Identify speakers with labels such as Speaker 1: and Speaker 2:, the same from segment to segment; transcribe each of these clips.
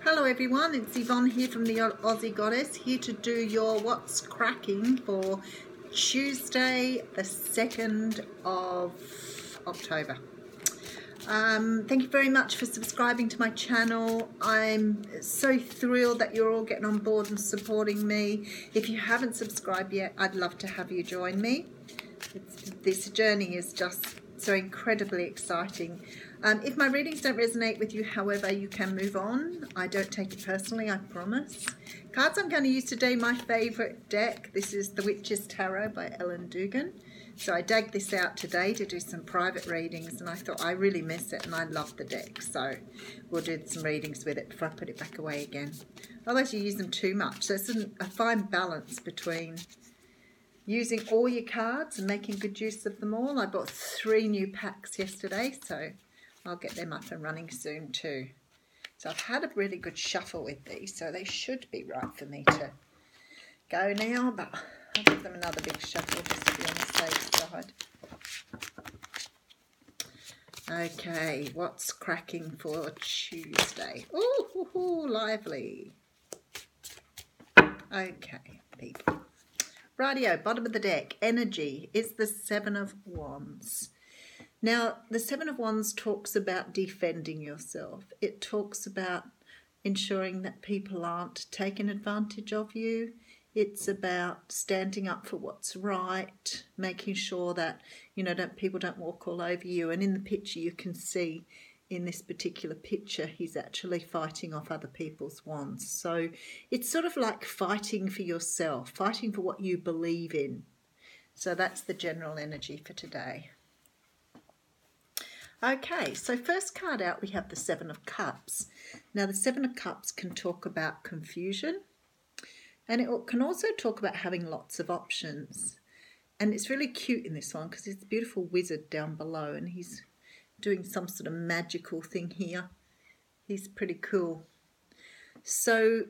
Speaker 1: Hello everyone, it's Yvonne here from the Aussie Goddess, here to do your What's Cracking for Tuesday the 2nd of October. Thank you very much for subscribing to my channel. I'm so thrilled that you're all getting on board and supporting me. If you haven't subscribed yet, I'd love to have you join me. This journey is just so incredibly exciting. If my readings don't resonate with you, however, you can move on. I don't take it personally, I promise. Cards I'm going to use today, my favourite deck. This is The Witch's Tarot by Ellen Dugan. So I dug this out today to do some private readings, and I thought I really miss it and I love the deck. So we'll do some readings with it before I put it back away again. Otherwise you use them too much. So it's a fine balance between using all your cards and making good use of them all. I bought 3 new packs yesterday, so I'll get them up and running soon too. So I've had a really good shuffle with these, so they should be right for me to go now, but I'll give them another big shuffle just to be on the safe side. Okay, what's cracking for Tuesday? Ooh, lively. Okay, people. Rightio, bottom of the deck, energy is the 7 of Wands. Now, the 7 of Wands talks about defending yourself. It talks about ensuring that people aren't taking advantage of you. It's about standing up for what's right, making sure that, people don't walk all over you. And in the picture you can see, in this particular picture, he's actually fighting off other people's wands. So it's sort of like fighting for yourself, fighting for what you believe in. So that's the general energy for today. Okay, so first card out we have the 7 of Cups. Now the 7 of Cups can talk about confusion, and it can also talk about having lots of options. And it's really cute in this one because there's a beautiful wizard down below and he's doing some sort of magical thing here. He's pretty cool. So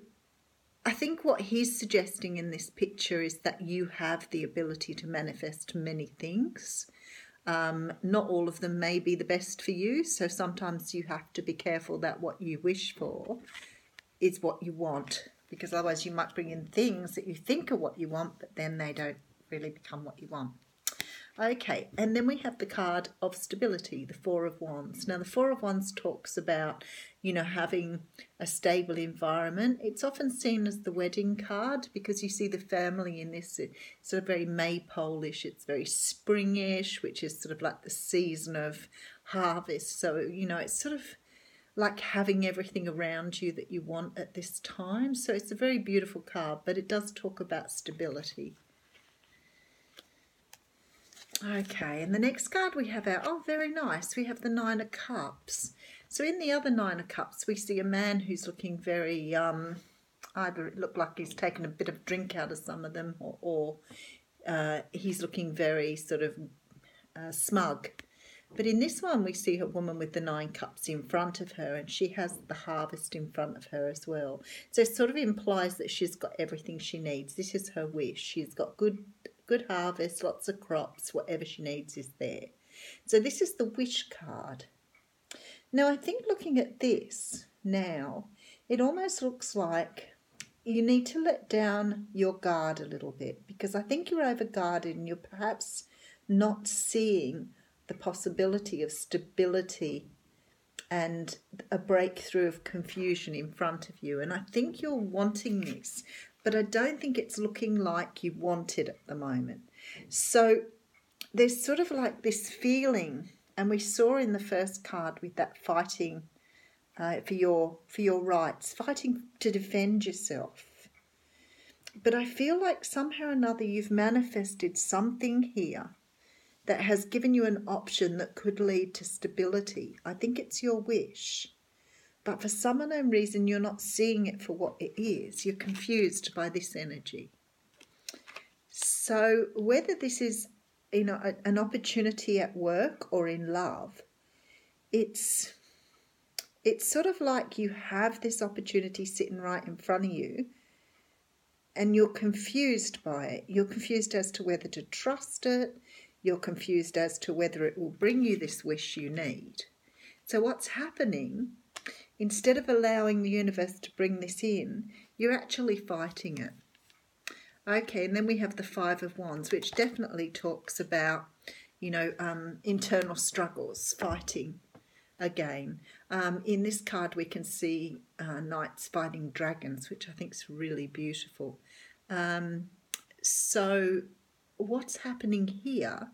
Speaker 1: I think what he's suggesting in this picture is that you have the ability to manifest many things. Not all of them may be the best for you, so sometimes you have to be careful that what you wish for is what you want, because otherwise you might bring in things that you think are what you want, but then they don't really become what you want. Okay, and then we have the card of stability, the 4 of Wands. Now, the 4 of Wands talks about, having a stable environment. It's often seen as the wedding card because you see the family in this. It's sort of very Maypole-ish. It's very springish, which is sort of like the season of harvest. So, it's sort of like having everything around you that you want at this time. So it's a very beautiful card, but it does talk about stability. Okay, and the next card we have out, very nice, we have the 9 of Cups. So in the other 9 of Cups, we see a man who's looking very, either it looked like he's taken a bit of drink out of some of them, or he's looking very sort of smug. But in this one, we see a woman with the 9 cups in front of her, and she has the harvest in front of her as well. So it sort of implies that she's got everything she needs. This is her wish. She's got good harvest, lots of crops, whatever she needs is there. So this is the wish card. Now, I think looking at this now, it almost looks like you need to let down your guard a little bit, because I think you're over-guarded and you're perhaps not seeing the possibility of stability and a breakthrough of confusion in front of you. And I think you're wanting this, but I don't think it's looking like you want it at the moment. So there's sort of like this feeling, and we saw in the first card with that fighting for your rights, fighting to defend yourself. But I feel like somehow or another you've manifested something here that has given you an option that could lead to stability. I think it's your wish. But for some unknown reason, you're not seeing it for what it is. You're confused by this energy. So whether this is, an opportunity at work or in love, it's sort of like you have this opportunity sitting right in front of you and you're confused by it. You're confused as to whether to trust it. You're confused as to whether it will bring you this wish you need. So what's happening instead of allowing the universe to bring this in, you're actually fighting it. Okay, and then we have the Five of Wands, which definitely talks about, internal struggles, fighting again. In this card we can see knights fighting dragons, which I think is really beautiful. So what's happening here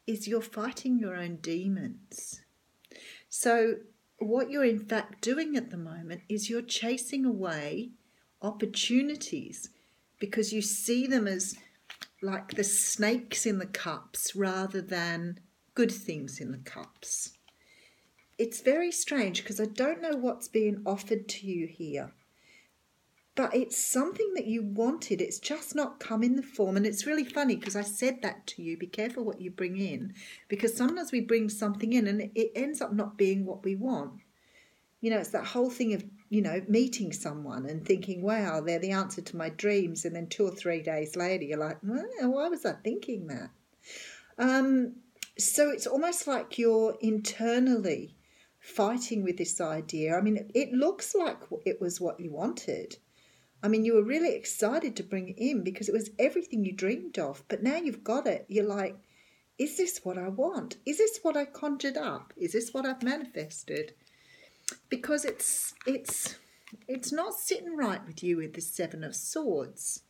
Speaker 1: is you're fighting your own demons. So what you're in fact doing at the moment is you're chasing away opportunities because you see them as like the snakes in the cups rather than good things in the cups. It's very strange because I don't know what's being offered to you here, but it's something that you wanted. It's just not come in the form. And it's really funny because I said that to you, be careful what you bring in, because sometimes we bring something in and it ends up not being what we want. It's that whole thing of, meeting someone and thinking, wow, they're the answer to my dreams. And then 2 or 3 days later, you're like, well, why was I thinking that? So it's almost like you're internally fighting with this idea. I mean, it looks like it was what you wanted. I mean, you were really excited to bring it in because it was everything you dreamed of. But now you've got it. You're like, is this what I want? Is this what I conjured up? Is this what I've manifested? Because it's not sitting right with you with the Seven of Swords.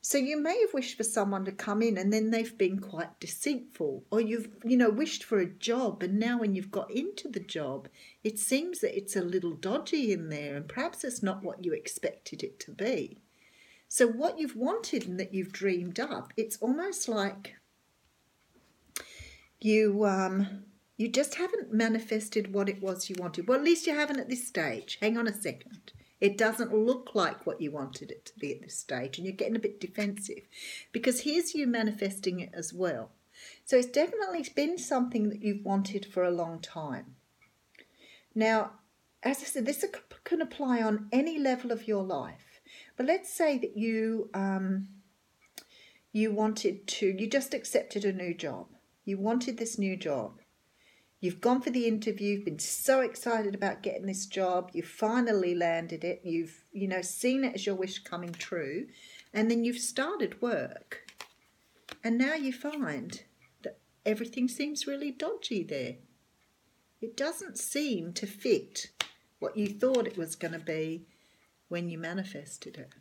Speaker 1: So you may have wished for someone to come in and then they've been quite deceitful, or you've wished for a job and now when you've got into the job it seems that it's a little dodgy in there and perhaps it's not what you expected it to be. So what you've wanted and that you've dreamed up, it's almost like you just haven't manifested what it was you wanted. Well, at least you haven't at this stage. Hang on a second. It doesn't look like what you wanted it to be at this stage, and you're getting a bit defensive because here's you manifesting it as well. So it's definitely been something that you've wanted for a long time. Now, as I said, this can apply on any level of your life. But let's say that you just accepted a new job. You wanted this new job. You've gone for the interview, you've been so excited about getting this job, you've finally landed it, you've, seen it as your wish coming true, and then you've started work. And now you find that everything seems really dodgy there. It doesn't seem to fit what you thought it was going to be when you manifested it.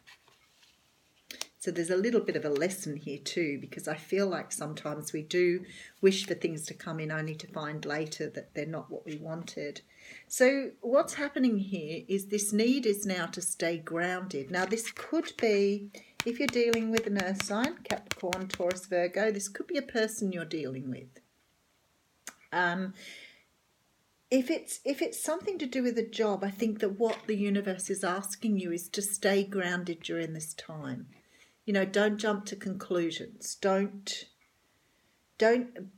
Speaker 1: So there's a little bit of a lesson here too, because I feel like sometimes we do wish for things to come in only to find later that they're not what we wanted. So what's happening here is this need is now to stay grounded. Now this could be, if you're dealing with an earth sign, Capricorn, Taurus, Virgo, this could be a person you're dealing with. If it's something to do with a job, I think that what the universe is asking you is to stay grounded during this time. Don't jump to conclusions. Don't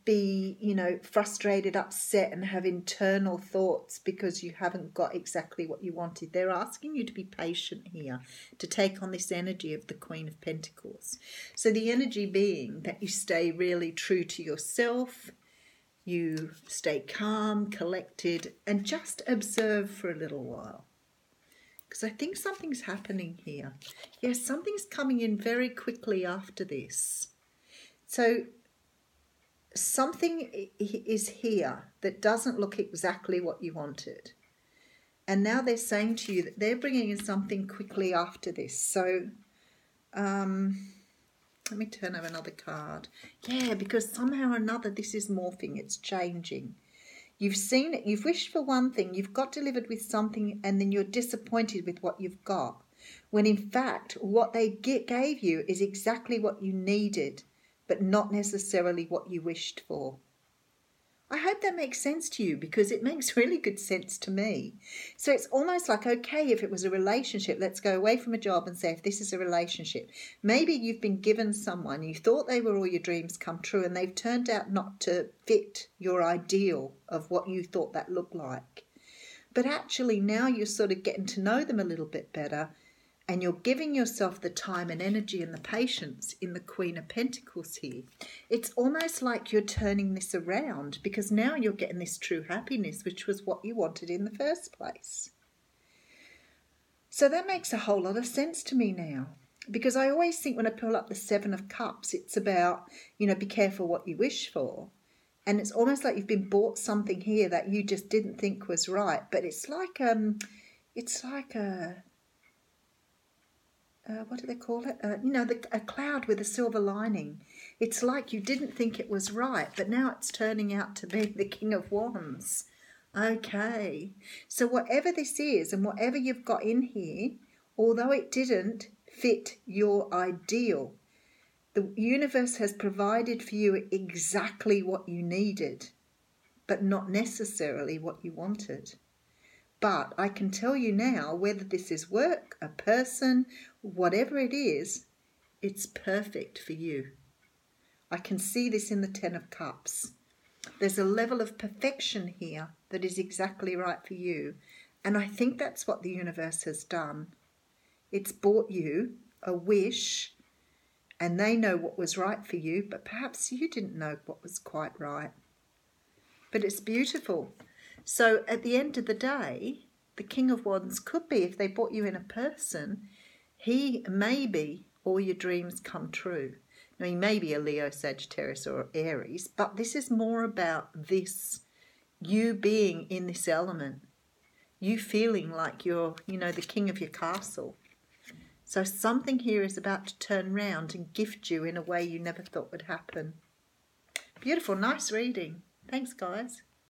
Speaker 1: be, frustrated, upset and have internal thoughts because you haven't got exactly what you wanted. They're asking you to be patient here, to take on this energy of the Queen of Pentacles. So the energy being that you stay really true to yourself, you stay calm, collected, and just observe for a little while. Because I think something's happening here. Yes, something's coming in very quickly after this. So something is here that doesn't look exactly what you wanted. And now they're saying to you that they're bringing in something quickly after this. So let me turn over another card. Yeah, because somehow or another this is morphing. It's changing. You've seen it, you've wished for one thing, you've got delivered with something, and then you're disappointed with what you've got. When in fact, what they gave you is exactly what you needed, but not necessarily what you wished for. I hope that makes sense to you because it makes really good sense to me. So it's almost like, okay, if it was a relationship, let's go away from a job and say if this is a relationship. Maybe you've been given someone, you thought they were all your dreams come true and they've turned out not to fit your ideal of what you thought that looked like. But actually now you're sort of getting to know them a little bit better and you're giving yourself the time and energy and the patience in the Queen of Pentacles here. It's almost like you're turning this around because now you're getting this true happiness, which was what you wanted in the first place. So that makes a whole lot of sense to me now, because I always think when I pull up the Seven of Cups, it's about, be careful what you wish for. And it's almost like you've been bought something here that you just didn't think was right. But it's like a what do they call it? A cloud with a silver lining. It's like you didn't think it was right, but now it's turning out to be the King of Wands. Okay, so whatever this is and whatever you've got in here, although it didn't fit your ideal, the universe has provided for you exactly what you needed, but not necessarily what you wanted. But I can tell you now, whether this is work, a person, whatever it is, it's perfect for you. I can see this in the Ten of Cups. There's a level of perfection here that is exactly right for you. And I think that's what the universe has done. It's brought you a wish, and they know what was right for you, but perhaps you didn't know what was quite right. But it's beautiful. So at the end of the day, the King of Wands could be, if they brought you in a person, he may be all your dreams come true. Now, he may be a Leo, Sagittarius or Aries, but this is more about this, you being in this element, you feeling like you're, the king of your castle. So something here is about to turn round and gift you in a way you never thought would happen. Beautiful, nice reading. Thanks, guys.